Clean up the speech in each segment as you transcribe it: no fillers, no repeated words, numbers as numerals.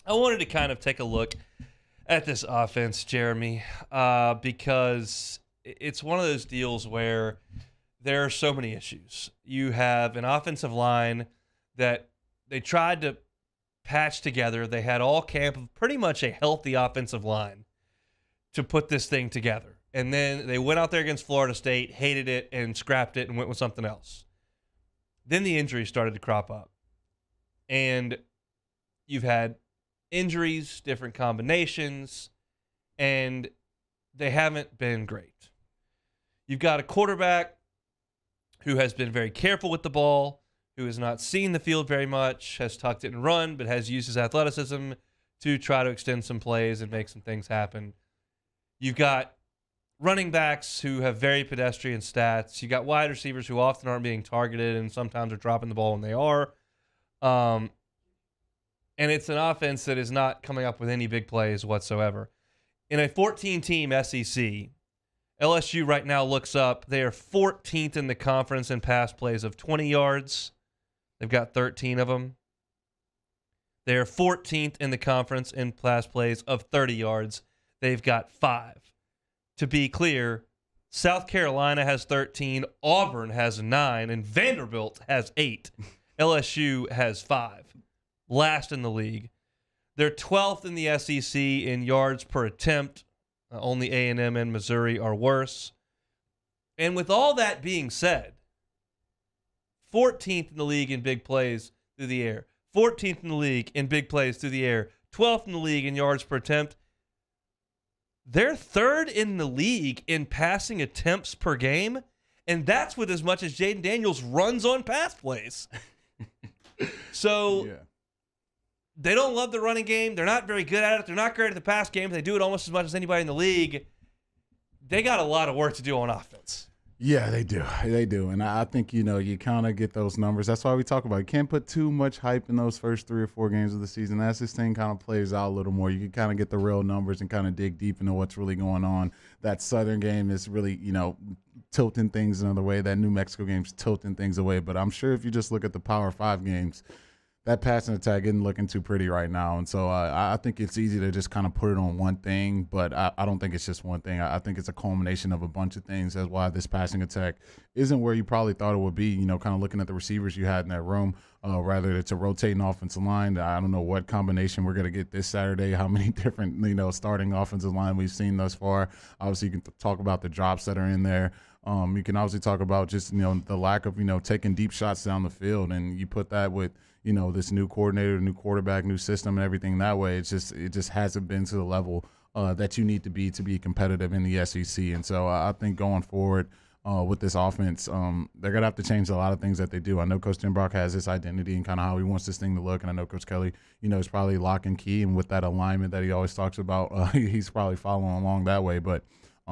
I wanted to kind of take a look at this offense, Jeremy, because it's one of those deals where there are so many issues. You have an offensive line that they tried to patch together. They had all camp of pretty much a healthy offensive line to put this thing together. And then they went out there against Florida State, hated it, and scrapped it and went with something else. Then the injuries started to crop up. And you've had injuries, different combinations, and they haven't been great. You've got a quarterback who has been very careful with the ball, who has not seen the field very much, has tucked it and run, but has used his athleticism to try to extend some plays and make some things happen. You've got running backs who have very pedestrian stats. You've got wide receivers who often aren't being targeted and sometimes are dropping the ball when they are. And it's an offense that is not coming up with any big plays whatsoever. In a 14-team SEC, LSU right now looks up. They are 14th in the conference in pass plays of 20 yards. They've got 13 of them. They are 14th in the conference in pass plays of 30 yards. They've got 5. To be clear, South Carolina has 13, Auburn has 9, and Vanderbilt has 8. LSU has 5. Last in the league. They're 12th in the SEC in yards per attempt. Only A&M and Missouri are worse. And with all that being said, 14th in the league in big plays through the air, 14th in the league in big plays through the air, 12th in the league in yards per attempt. They're 3rd in the league in passing attempts per game, and that's with as much as Jaden Daniels runs on pass plays. So they don't love the running game. They're not very good at it. They're not great at the pass game. They do it almost as much as anybody in the league. They got a lot of work to do on offense. Yeah, they do. They do. And I think, you kind of get those numbers. That's why we talk about it. You can't put too much hype in those first 3 or 4 games of the season. As this thing kind of plays out a little more, you can kind of get the real numbers and kind of dig deep into what's really going on. That Southern game is really, tilting things another way. That New Mexico game's tilting things away. But I'm sure if you just look at the Power 5 games, that passing attack isn't looking too pretty right now. And so I think it's easy to just kind of put it on one thing, but I don't think it's just one thing. I think it's a culmination of a bunch of things. That's why this passing attack isn't where you probably thought it would be, kind of looking at the receivers you had in that room. Rather, it's a rotating offensive line. I don't know what combination we're going to get this Saturday, how many different, starting offensive line we've seen thus far. Obviously, you can talk about the drops that are in there. You can obviously talk about just, the lack of, taking deep shots down the field. And you put that with, this new coordinator, new quarterback, new system and everything that way. It just hasn't been to the level that you need to be competitive in the SEC. And so I think going forward with this offense, they're going to have to change a lot of things that they do. I know Coach Tim Brock has this identity and kind of how he wants this thing to look. And I know Coach Kelly, is probably lock and key. And with that alignment that he always talks about, he's probably following along that way. But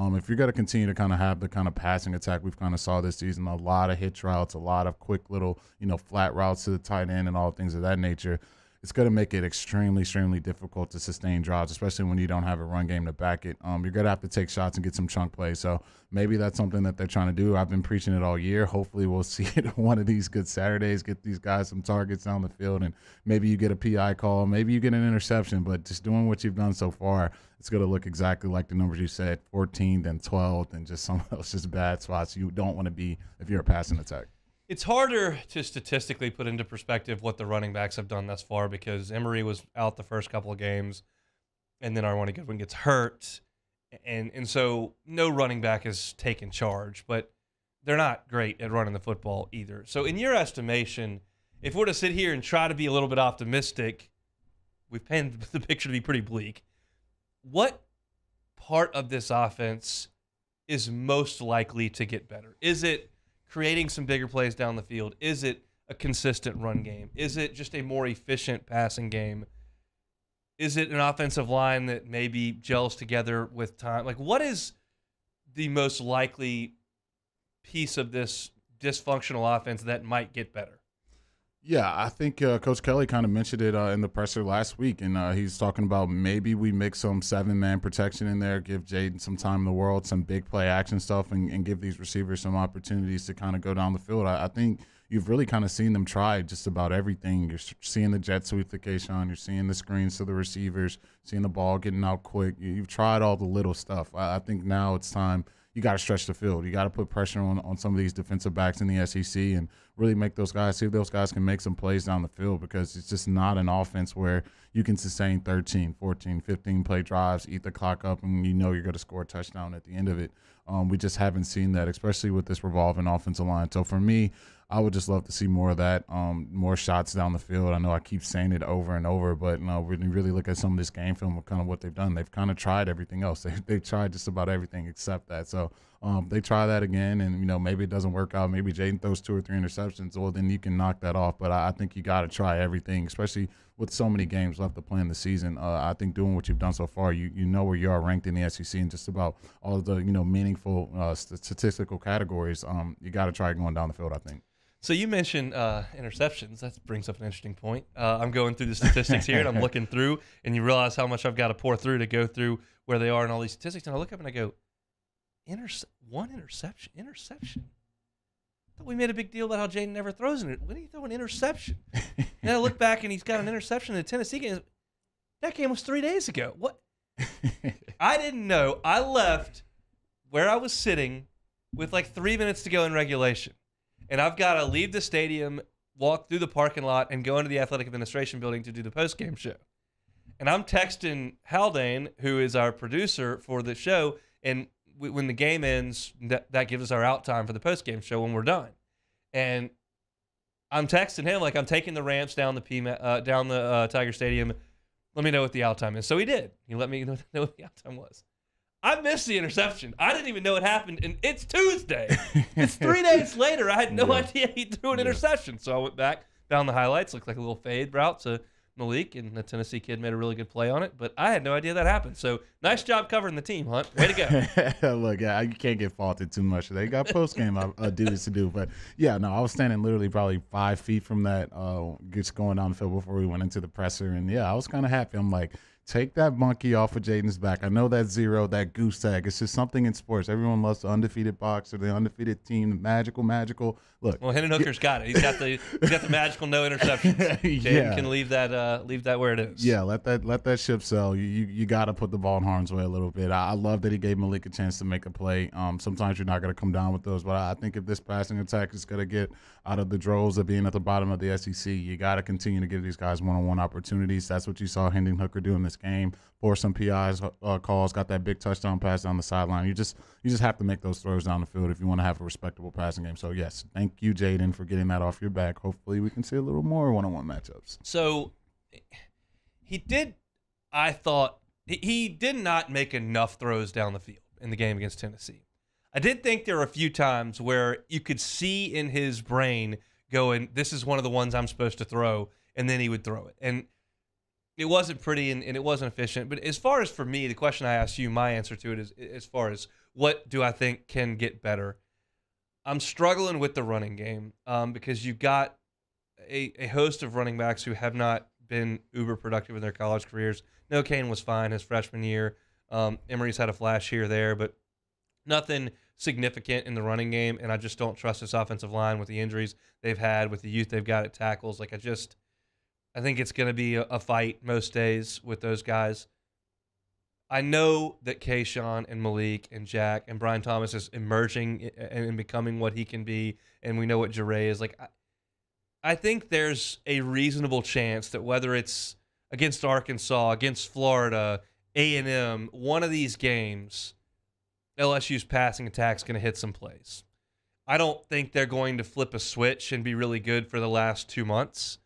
if you're going to continue to kind of have the kind of passing attack we've kind of saw this season, a lot of hitch routes, a lot of quick little, flat routes to the tight end and all things of that nature, it's going to make it extremely, extremely difficult to sustain drives, especially when you don't have a run game to back it. You're going to have to take shots and get some chunk plays. So maybe that's something that they're trying to do. I've been preaching it all year. Hopefully we'll see it one of these good Saturdays, get these guys some targets down the field, and maybe you get a PI call, maybe you get an interception, but just doing what you've done so far, it's going to look exactly like the numbers you said, 14th and 12th, and just some of those just bad spots you don't want to be if you're a passing attack. It's harder to statistically put into perspective what the running backs have done thus far because Emory was out the first couple of games, and then Arwani Goodwin gets hurt, and so no running back has taken charge, but they're not great at running the football either. So in your estimation, if we're to sit here and try to be a little bit optimistic, we've painted the picture to be pretty bleak. What part of this offense is most likely to get better? Is it creating some bigger plays down the field? Is it a consistent run game? Is it just a more efficient passing game? Is it an offensive line that maybe gels together with time? Like, what is the most likely piece of this dysfunctional offense that might get better? Yeah, I think Coach Kelly kind of mentioned it in the presser last week, and he's talking about maybe we mix some 7-man protection in there, give Jaden some time in the world, some big play action stuff, and give these receivers some opportunities to kind of go down the field. I think you've really kind of seen them try just about everything. You're seeing the jet sweep to Kayshawn. You're seeing the screens to the receivers, seeing the ball getting out quick. You've tried all the little stuff. I think now it's time. You got to stretch the field. You got to put pressure on some of these defensive backs in the SEC and really make those guys, see if those guys can make some plays down the field, because it's just not an offense where you can sustain 13, 14, 15 play drives, eat the clock up, and you know you're going to score a touchdown at the end of it. We just haven't seen that, especially with this revolving offensive line. So for me, I would just love to see more of that, more shots down the field. I know I keep saying it over and over, but when you really look at some of this game film of kind of what they've done, they've kind of tried everything else. They've tried just about everything except that. So they try that again, and maybe it doesn't work out. Maybe Jaden throws 2 or 3 interceptions. Well, then you can knock that off. But I think you got to try everything, especially with so many games left to play in the season. I think doing what you've done so far, you know where you are ranked in the SEC in just about all of the meaningful statistical categories. You got to try going down the field, I think. So you mentioned interceptions. That brings up an interesting point. I'm going through the statistics here, and I'm looking through, and you realize how much I've got to pour through to go through where they are in all these statistics. And I look up and I go, one interception. I thought we made a big deal about how Jaden never throws it. When do you throw an interception? And I look back, and he's got an interception in the Tennessee game. That game was 3 days ago. What? I didn't know. I left where I was sitting with like 3 minutes to go in regulation. And I've got to leave the stadium, walk through the parking lot, and go into the athletic administration building to do the postgame show. And I'm texting Haldane, who is our producer for the show, and when the game ends, that gives us our out time for the postgame show when we're done. And I'm texting him like, I'm taking the ramps down the Tiger Stadium. Let me know what the out time is. So he did. He let me know what the out time was. I missed the interception. I didn't even know it happened, and it's Tuesday. It's 3 days later. I had no idea he threw an interception. So I went back, found the highlights. Looked like a little fade route to Malik, and the Tennessee kid made a really good play on it. But I had no idea that happened. So nice job covering the team, Hunt. Way to go. Look, you can't get faulted too much. They got post-game duties to do. But, yeah, no, I was standing literally probably 5 feet from that, just going down the field before we went into the presser. And, yeah, I was kind of happy. I'm like, take that monkey off of Jaden's back. I know that 0, that goose tag. It's just something in sports. Everyone loves the undefeated boxer, the undefeated team, magical. Look. Well, Hendon Hooker's got it. He's got the magical no interceptions. Jaden can leave that where it is. Yeah, let that ship sail. You got to put the ball in harm's way a little bit. I love that he gave Malik a chance to make a play. Sometimes you're not going to come down with those, but I think if this passing attack is going to get out of the droves of being at the bottom of the SEC, you got to continue to give these guys one-on-one opportunities. That's what you saw Hendon Hooker do in this game. Pour some PIs calls, got that big touchdown pass down the sideline. You just have to make those throws down the field if you want to have a respectable passing game. So, yes, thank you, Jaden, for getting that off your back. Hopefully we can see a little more one-on-one matchups. So, I thought he did not make enough throws down the field in the game against Tennessee. I did think there were a few times where you could see in his brain going, this is one of the ones I'm supposed to throw, and then he would throw it. And it wasn't pretty and it wasn't efficient. But as far as for me, the question I asked you, my answer to it is as far as what do I think can get better, I'm struggling with the running game because you've got a host of running backs who have not been uber productive in their college careers. No, Kane was fine his freshman year. Emory's had a flash here or there, but nothing significant in the running game, and I just don't trust this offensive line with the injuries they've had, with the youth they've got at tackles. I think it's going to be a fight most days with those guys. I know that Kayshawn and Malik and Jack and Brian Thomas is emerging and becoming what he can be, and we know what Jure is. I think there's a reasonable chance that whether it's against Arkansas, against Florida, A&M, one of these games, LSU's passing attack's going to hit some plays. I don't think they're going to flip a switch and be really good for the last 2 months.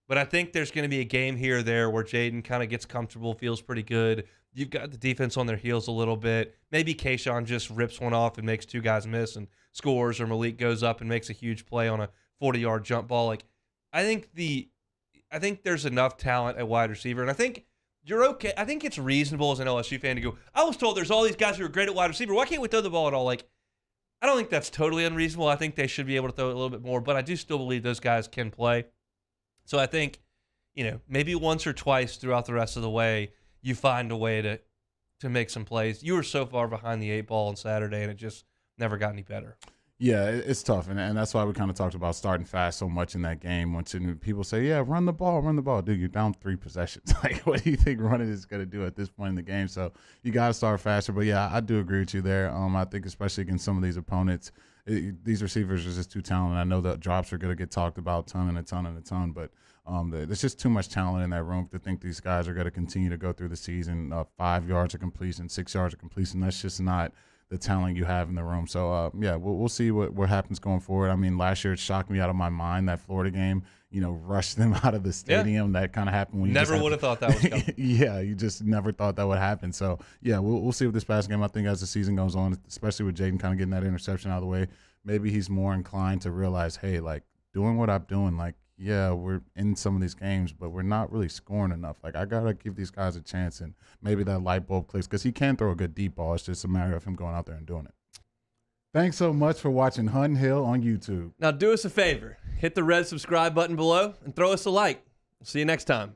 But I think there's going to be a game here or there where Jaden kind of gets comfortable, feels pretty good. You've got the defense on their heels a little bit. Maybe Kayshawn just rips one off and makes 2 guys miss and scores, or Malik goes up and makes a huge play on a 40-yard jump ball. I think there's enough talent at wide receiver, and I think you're okay. I think it's reasonable as an LSU fan to go, I was told there's all these guys who are great at wide receiver. Why can't we throw the ball at all? I don't think that's totally unreasonable. I think they should be able to throw it a little bit more, but I do still believe those guys can play. So I think, maybe once or twice throughout the rest of the way, you find a way to make some plays. You were so far behind the 8 ball on Saturday, and it just never got any better. Yeah, it's tough, and that's why we kind of talked about starting fast so much in that game. Once people say, "Yeah, run the ball, dude, you're down 3 possessions. Like, what do you think running is going to do at this point in the game?" So you got to start faster. But yeah, I do agree with you there. I think especially against some of these opponents, these receivers are just too talented. I know that drops are going to get talked about a ton, but there's just too much talent in that room to think these guys are going to continue to go through the season 5 yards of completion, 6 yards of completion. That's just not the talent you have in the room. So, yeah, we'll see what happens going forward. I mean, last year it shocked me out of my mind, that Florida game, rushed them out of the stadium. Yeah. That kind of happened when you never would have thought that was coming. Yeah, you just never thought that would happen. So, yeah, we'll see with this past game. I think as the season goes on, especially with Jaden kind of getting that interception out of the way, maybe he's more inclined to realize, hey, like, doing what I'm doing, like, yeah, we're in some of these games, but we're not really scoring enough. Like, I got to give these guys a chance, and maybe that light bulb clicks because he can throw a good deep ball. It's just a matter of him going out there and doing it. Thanks so much for watching Hunt and Hill on YouTube. Now do us a favor. Hit the red subscribe button below and throw us a like. We'll see you next time.